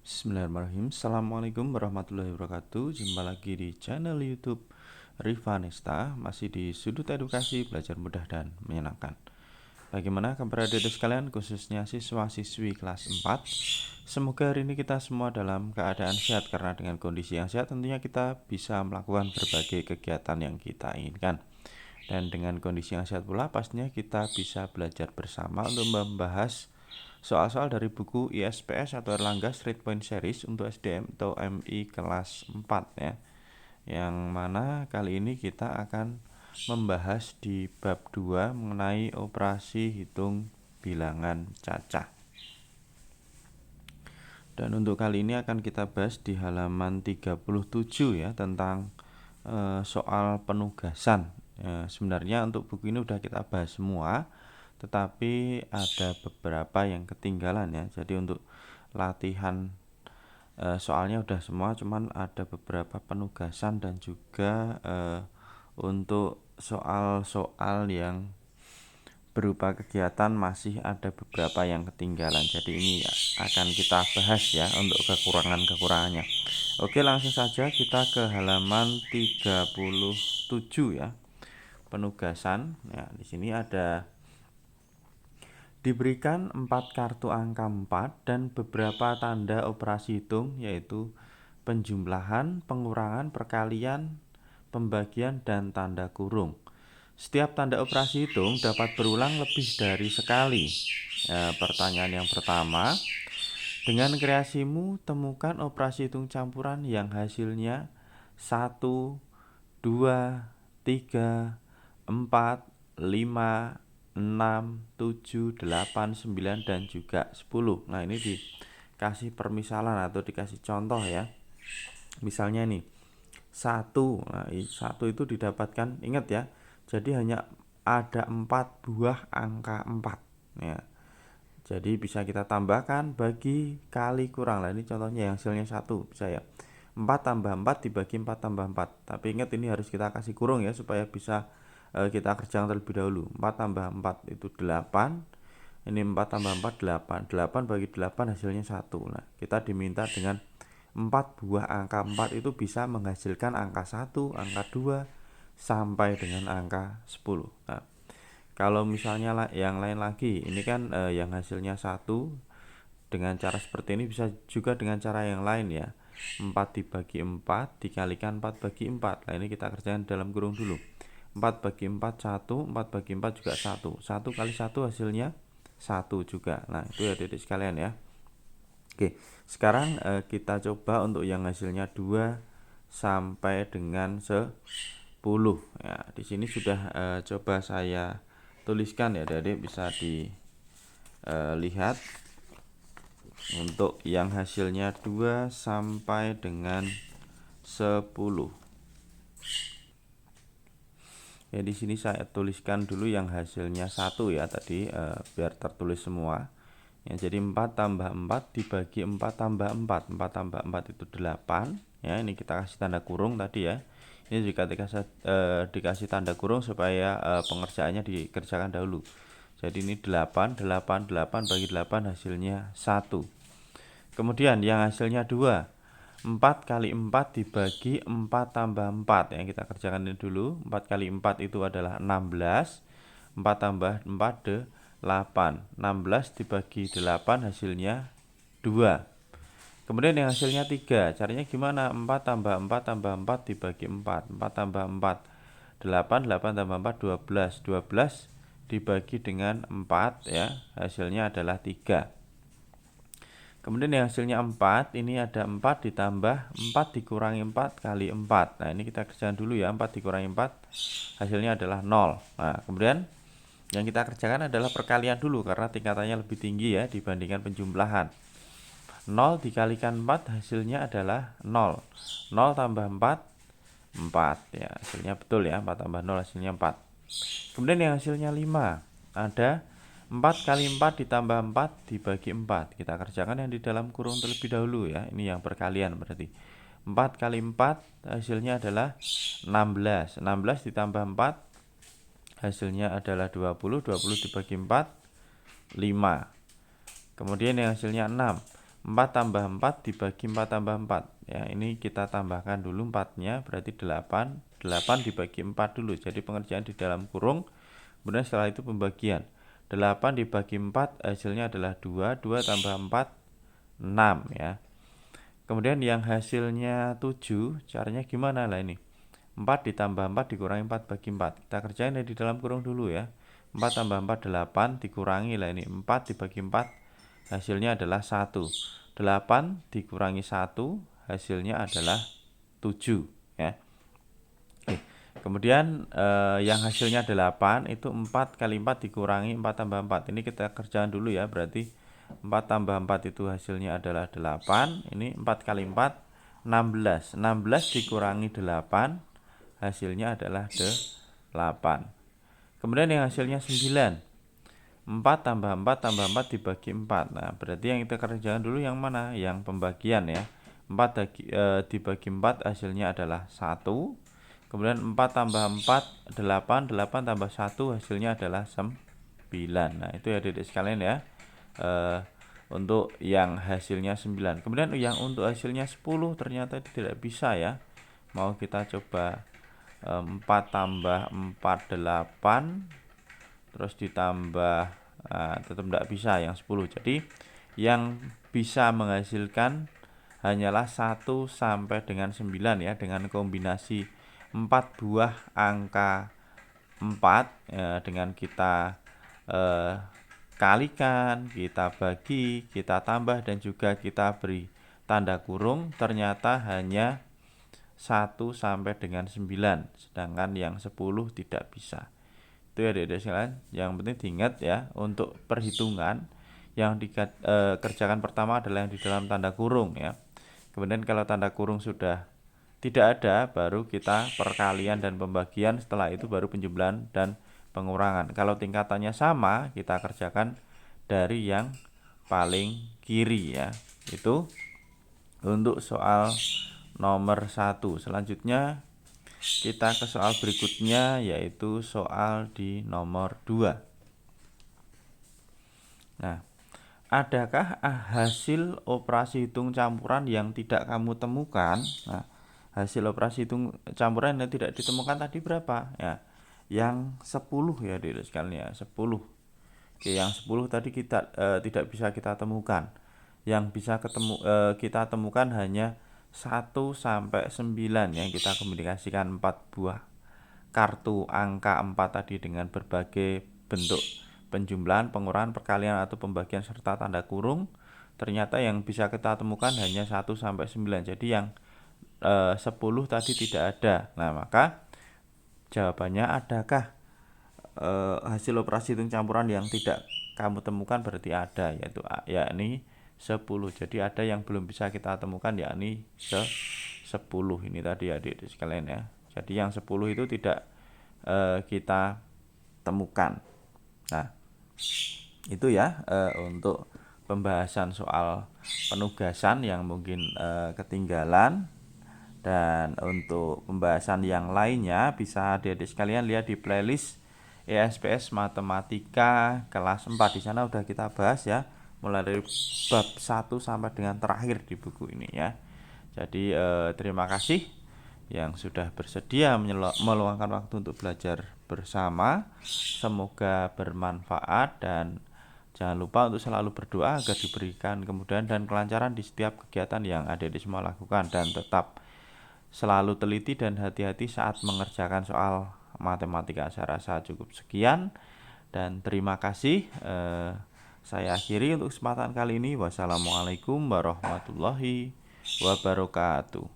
Bismillahirrahmanirrahim. Assalamualaikum warahmatullahi wabarakatuh. Jumpa lagi di channel YouTube Riva Nesta, masih di sudut edukasi belajar mudah dan menyenangkan. Bagaimana kabar adik-adik sekalian, khususnya siswa-siswi kelas 4? Semoga hari ini kita semua dalam keadaan sehat, karena dengan kondisi yang sehat tentunya kita bisa melakukan berbagai kegiatan yang kita inginkan. Dan dengan kondisi yang sehat pula pastinya kita bisa belajar bersama untuk membahas soal-soal dari buku ISPS atau Erlangga Street Point Series untuk SDM atau MI kelas 4 ya. Yang mana kali ini kita akan membahas di bab 2 mengenai operasi hitung bilangan cacah. Dan untuk kali ini akan kita bahas di halaman 37 ya, tentang soal penugasan. Sebenarnya untuk buku ini udah kita bahas semua, tetapi ada beberapa yang ketinggalan ya. Jadi untuk latihan soalnya udah semua, cuman ada beberapa penugasan dan juga untuk soal-soal yang berupa kegiatan masih ada beberapa yang ketinggalan. Jadi ini akan kita bahas ya untuk kekurangan-kekurangannya. Oke, langsung saja kita ke halaman 37 ya. Penugasan. Ya, di sini ada diberikan 4 kartu angka 4 dan beberapa tanda operasi hitung, yaitu penjumlahan, pengurangan, perkalian, pembagian, dan tanda kurung. Setiap tanda operasi hitung dapat berulang lebih dari sekali. Pertanyaan yang pertama, dengan kreasimu temukan operasi hitung campuran yang hasilnya 1, 2, 3, 4, 5, 6, 7, 8, 9, dan juga 10. Nah, ini dikasih permisalan atau dikasih contoh ya. Misalnya nih, 1. Nah, 1 itu didapatkan, ingat ya, jadi hanya ada 4 buah angka 4 ya. Jadi bisa kita tambahkan, bagi, kali, kurang. Nah, ini contohnya yang hasilnya 1 bisa ya. 4 tambah 4 dibagi 4 tambah 4. Tapi ingat ini harus kita kasih kurung ya, supaya bisa kita kerjakan terlebih dahulu. 4 tambah 4 itu 8. Ini 4 tambah 4 8. 8 bagi 8 hasilnya 1. Nah, kita diminta dengan 4 buah angka 4 itu bisa menghasilkan angka 1, angka 2, sampai dengan angka 10. Nah, kalau misalnya yang lain lagi, ini kan yang hasilnya 1, dengan cara seperti ini bisa juga dengan cara yang lain ya. 4 dibagi 4 dikalikan 4 bagi 4. Nah, ini kita kerjakan dalam kurung dulu. 4 bagi 4 1, 4 bagi 4 juga 1. 1 kali 1 hasilnya 1 juga. Nah, itu ya adik sekalian ya. Oke, sekarang kita coba untuk yang hasilnya 2 sampai dengan 10. Ya, di sini sudah coba saya tuliskan ya, adik-adik bisa dilihat. Untuk yang hasilnya 2 sampai dengan 10. Ya, di sini saya tuliskan dulu yang hasilnya 1 ya tadi, biar tertulis semua. Ya, jadi 4 tambah 4 dibagi 4 tambah 4. 4 tambah 4 itu 8. Ya, ini kita kasih tanda kurung tadi ya. Ini juga dikasih tanda kurung supaya pengerjaannya dikerjakan dahulu. Jadi ini 8, 8, 8 bagi 8 hasilnya 1. Kemudian yang hasilnya 2. 4 kali 4 dibagi 4 tambah 4. Yang kita kerjakan ini dulu. 4 kali 4 itu adalah 16. 4 tambah 4 8. 16 dibagi 8 hasilnya 2. Kemudian yang hasilnya 3. Caranya gimana? 4 tambah 4 tambah 4 dibagi 4. 4 tambah 4 8. 8 tambah 4 12. 12 dibagi dengan 4 ya. Hasilnya adalah 3. Kemudian yang hasilnya 4, ini ada 4 ditambah 4 dikurangi 4 kali 4. Nah, ini kita kerjakan dulu ya. 4 dikurangi 4 hasilnya adalah 0. Nah, kemudian yang kita kerjakan adalah perkalian dulu, karena tingkatannya lebih tinggi ya dibandingkan penjumlahan. 0 dikalikan 4 hasilnya adalah 0. 0 tambah 4 4 ya, hasilnya betul ya. 4 tambah 0 hasilnya 4. Kemudian yang hasilnya 5, ada 4 kali 4 ditambah 4 dibagi 4. Kita kerjakan yang di dalam kurung terlebih dahulu ya. Ini yang perkalian berarti. 4 kali 4 hasilnya adalah 16. 16 ditambah 4 hasilnya adalah 20. 20 dibagi 4 5. Kemudian yang hasilnya 6. 4 tambah 4 dibagi 4 tambah 4. Ya, ini kita tambahkan dulu 4-nya, berarti 8. 8 dibagi 4 dulu. Jadi pengerjaan di dalam kurung. Kemudian setelah itu pembagian. 8 dibagi 4 hasilnya adalah 2. 2 tambah 4, 6 ya. Kemudian yang hasilnya 7, caranya gimana lah ini? 4 ditambah 4 dikurangi 4 bagi 4. Kita kerjain di dalam kurung dulu ya. 4 tambah 4, 8 dikurangi lah ini. 4 dibagi 4 hasilnya adalah 1. 8 dikurangi 1 hasilnya adalah 7 ya. Oke. Kemudian yang hasilnya 8 itu 4 kali 4 dikurangi 4 tambah 4. Ini kita kerjaan dulu ya, berarti 4 tambah 4 itu hasilnya adalah 8. Ini 4 kali 4 16. 16 dikurangi 8 hasilnya adalah 8. Kemudian yang hasilnya 9. 4 tambah 4 tambah 4 dibagi 4. Nah, berarti yang kita kerjakan dulu yang mana? Yang pembagian ya. 4 dibagi 4 hasilnya adalah 1. Kemudian 4 tambah 4, 8. 8 tambah 1 hasilnya adalah 9. Nah, itu ya adik-adik sekalian ya. Untuk yang hasilnya 9. Kemudian yang untuk hasilnya 10 ternyata tidak bisa ya. Mau kita coba 4 tambah 4, 8. Terus ditambah tetap tidak bisa yang 10. Jadi yang bisa menghasilkan hanyalah 1 sampai dengan 9 ya, dengan kombinasi 4 buah angka 4 dengan kita kalikan, kita bagi, kita tambah, dan juga kita beri tanda kurung, ternyata hanya 1 sampai dengan 9, sedangkan yang 10 tidak bisa. Itu ya adik-adik sekalian. Yang penting diingat ya, untuk perhitungan yang dikerjakan pertama adalah yang di dalam tanda kurung ya. Kemudian kalau tanda kurung sudah tidak ada, baru kita perkalian dan pembagian. Setelah itu baru penjumlahan dan pengurangan. Kalau tingkatannya sama, kita kerjakan dari yang paling kiri ya. Itu untuk soal nomor 1. Selanjutnya kita ke soal berikutnya, yaitu soal di nomor 2. Nah, adakah hasil operasi hitung campuran yang tidak kamu temukan? Nah, hasil operasi hitung campuran yang tidak ditemukan tadi berapa? Ya, yang 10 ya adik sekalian ya, 10. Oke, yang 10 tadi kita tidak bisa kita temukan. Yang bisa kita temukan hanya 1 sampai 9 yang kita komunikasikan 4 buah kartu angka 4 tadi dengan berbagai bentuk penjumlahan, pengurangan, perkalian atau pembagian serta tanda kurung. Ternyata yang bisa kita temukan hanya 1 sampai 9. Jadi yang 10 tadi tidak ada. Nah, maka jawabannya adakah hasil operasi hitung campuran yang tidak kamu temukan? Berarti ada, yaitu yakni 10. Jadi ada yang belum bisa kita temukan, yakni 10 ini tadi adik-adik sekalian ya. Jadi yang 10 itu tidak kita temukan. Nah, itu ya untuk pembahasan soal penugasan yang mungkin ketinggalan. Dan untuk pembahasan yang lainnya bisa adik-adik sekalian lihat di playlist ESPS Matematika kelas 4. Di sana udah kita bahas ya, mulai dari bab 1 sampai dengan terakhir di buku ini ya. Jadi terima kasih yang sudah bersedia meluangkan waktu untuk belajar bersama. Semoga bermanfaat, dan jangan lupa untuk selalu berdoa agar diberikan kemudahan dan kelancaran di setiap kegiatan yang adik-adik semua lakukan, dan tetap selalu teliti dan hati-hati saat mengerjakan soal matematika. Saya rasa cukup sekian dan terima kasih. Saya akhiri untuk kesempatan kali ini. Wassalamualaikum warahmatullahi wabarakatuh.